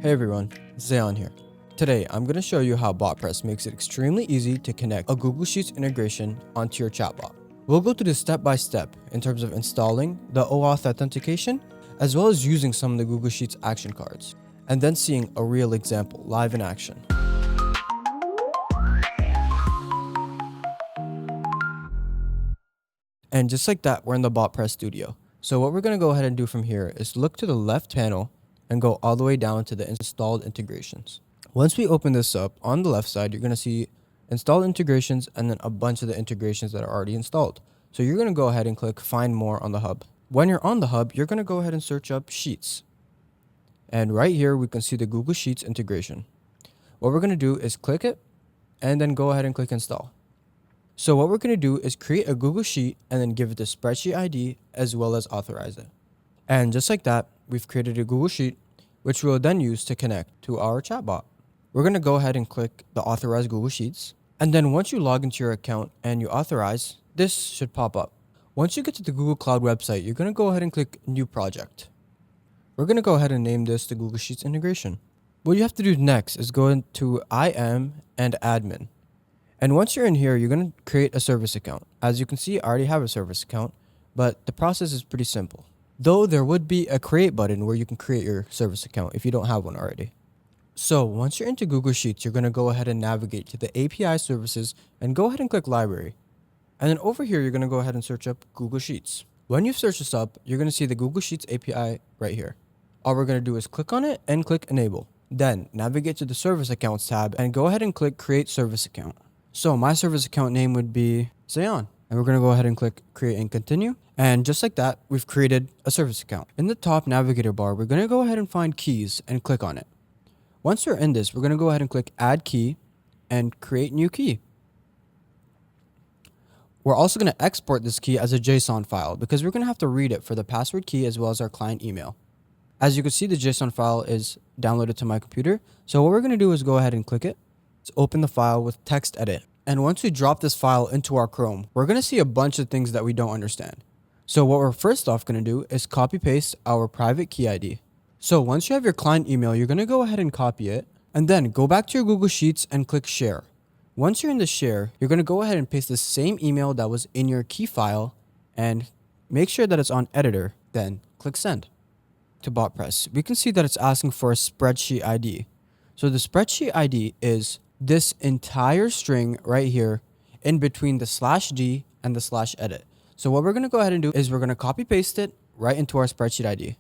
Hey everyone, Zayon here. Today, I'm going to show you how Botpress makes it extremely easy to connect a Google Sheets integration onto your chatbot. We'll go through this step by step in terms of installing the OAuth authentication, as well as using some of the Google Sheets action cards, and then seeing a real example live in action. And just like that, we're in the Botpress studio. So what we're going to go ahead and do from here is look to the left panel and go all the way down to the installed integrations. Once we open this up, on the left side, you're going to see installed integrations and then a bunch of the integrations that are already installed. So you're going to go ahead and click find more on the hub. When you're on the hub, you're going to go ahead and search up Sheets. And right here, we can see the Google Sheets integration. What we're going to do is click it and then go ahead and click install. So what we're going to do is create a Google Sheet and then give it the spreadsheet ID as well as authorize it. And just like that, we've created a Google Sheet, which we'll then use to connect to our chatbot. We're going to go ahead and click the authorize Google Sheets. And then once you log into your account and you authorize, this should pop up. Once you get to the Google Cloud website, you're going to go ahead and click new project. We're going to go ahead and name this the Google Sheets integration. What you have to do next is go into IM and admin. And once you're in here, you're going to create a service account. As you can see, I already have a service account, but the process is pretty simple. Though there would be a create button where you can create your service account if you don't have one already. So once you're into Google Sheets, you're going to go ahead and navigate to the API services and go ahead and click library. And then over here, you're going to go ahead and search up Google Sheets. When you search this up, you're going to see the Google Sheets API right here. All we're going to do is click on it and click enable. Then navigate to the service accounts tab and go ahead and click create service account. So my service account name would be Zayon. And we're going to go ahead and click create and continue. And just like that, we've created a service account. In the top navigator bar, we're going to go ahead and find keys and click on it. Once you're in this, we're going to go ahead and click add key and create new key. We're also going to export this key as a JSON file because we're going to have to read it for the password key as well as our client email. As you can see, the JSON file is downloaded to my computer. So what we're going to do is go ahead and click it. Let's open the file with text edit. And once we drop this file into our Chrome, we're going to see a bunch of things that we don't understand. So what we're first off going to do is copy paste our private key ID. So once you have your client email, you're going to go ahead and copy it and then go back to your Google Sheets and click share. Once you're in the share, you're going to go ahead and paste the same email that was in your key file and make sure that it's on editor, then click send. To Botpress, we can see that it's asking for a spreadsheet ID. So the spreadsheet ID is this entire string right here in between the /d and the /edit. So what we're going to go ahead and do is we're going to copy paste it right into our spreadsheet ID.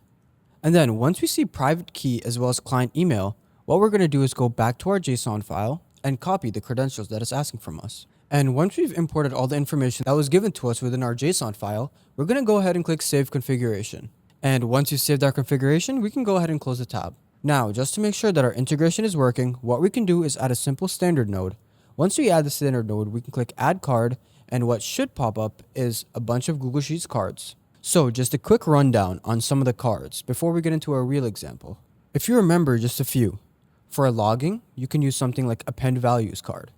And then once we see private key as well as client email, what we're going to do is go back to our JSON file and copy the credentials that it's asking from us. And once we've imported all the information that was given to us within our JSON file, we're going to go ahead and click save configuration. And once you've saved our configuration, we can go ahead and close the tab. Now, just to make sure that our integration is working, what we can do is add a simple standard node. Once we add the standard node, we can click add card, and what should pop up is a bunch of Google Sheets cards. So just a quick rundown on some of the cards before we get into a real example. If you remember just a few, for logging, you can use something like append values card.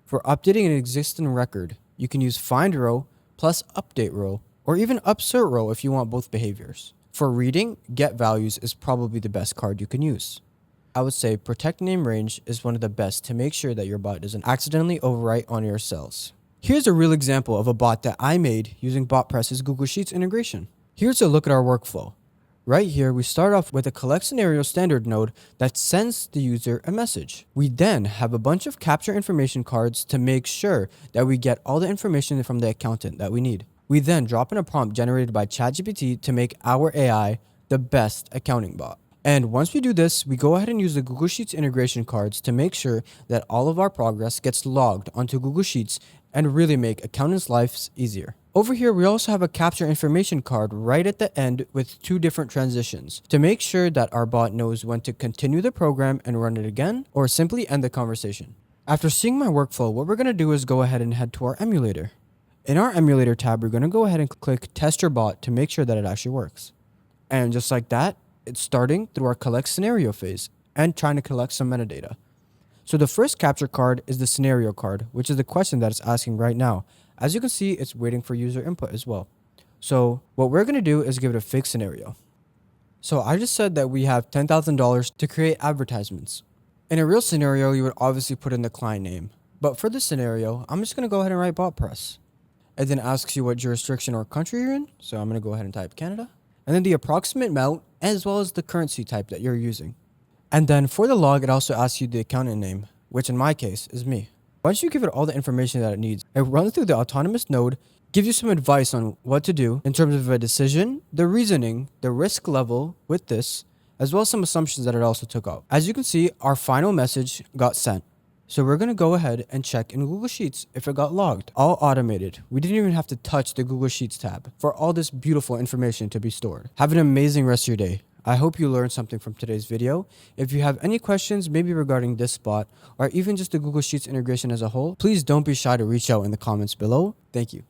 For updating an existing record, you can use find row plus update row, or even upsert row if you want both behaviors. For reading, get values is probably the best card you can use. I would say protect name range is one of the best to make sure that your bot doesn't accidentally overwrite on your cells. Here's a real example of a bot that I made using Botpress's Google Sheets integration. Here's a look at our workflow. Right here, we start off with a collect scenario standard node that sends the user a message. We then have a bunch of capture information cards to make sure that we get all the information from the accountant that we need. We then drop in a prompt generated by ChatGPT to make our AI the best accounting bot. And once we do this, we go ahead and use the Google Sheets integration cards to make sure that all of our progress gets logged onto Google Sheets and really make accountants' lives easier. Over here, we also have a capture information card right at the end with two different transitions to make sure that our bot knows when to continue the program and run it again or simply end the conversation. After seeing my workflow, what we're going to do is go ahead and head to our emulator. In our emulator tab, we're going to go ahead and click test your bot to make sure that it actually works. And just like that, it's starting through our collect scenario phase and trying to collect some metadata. So the first capture card is the scenario card, which is the question that it's asking right now. As you can see, it's waiting for user input as well. So what we're going to do is give it a fake scenario. So I just said that we have $10,000 to create advertisements. In a real scenario, you would obviously put in the client name. But for this scenario, I'm just going to go ahead and write Botpress. It then asks you what jurisdiction or country you're in. So I'm going to go ahead and type Canada. And then the approximate amount as well as the currency type that you're using. And then for the log, it also asks you the accountant name, which in my case is me. Once you give it all the information that it needs, it runs through the autonomous node, gives you some advice on what to do in terms of a decision, the reasoning, the risk level with this, as well as some assumptions that it also took out. As you can see, our final message got sent. So we're going to go ahead and check in Google Sheets if it got logged. All automated. We didn't even have to touch the Google Sheets tab for all this beautiful information to be stored. Have an amazing rest of your day. I hope you learned something from today's video. If you have any questions, maybe regarding this bot or even just the Google Sheets integration as a whole, please don't be shy to reach out in the comments below. Thank you.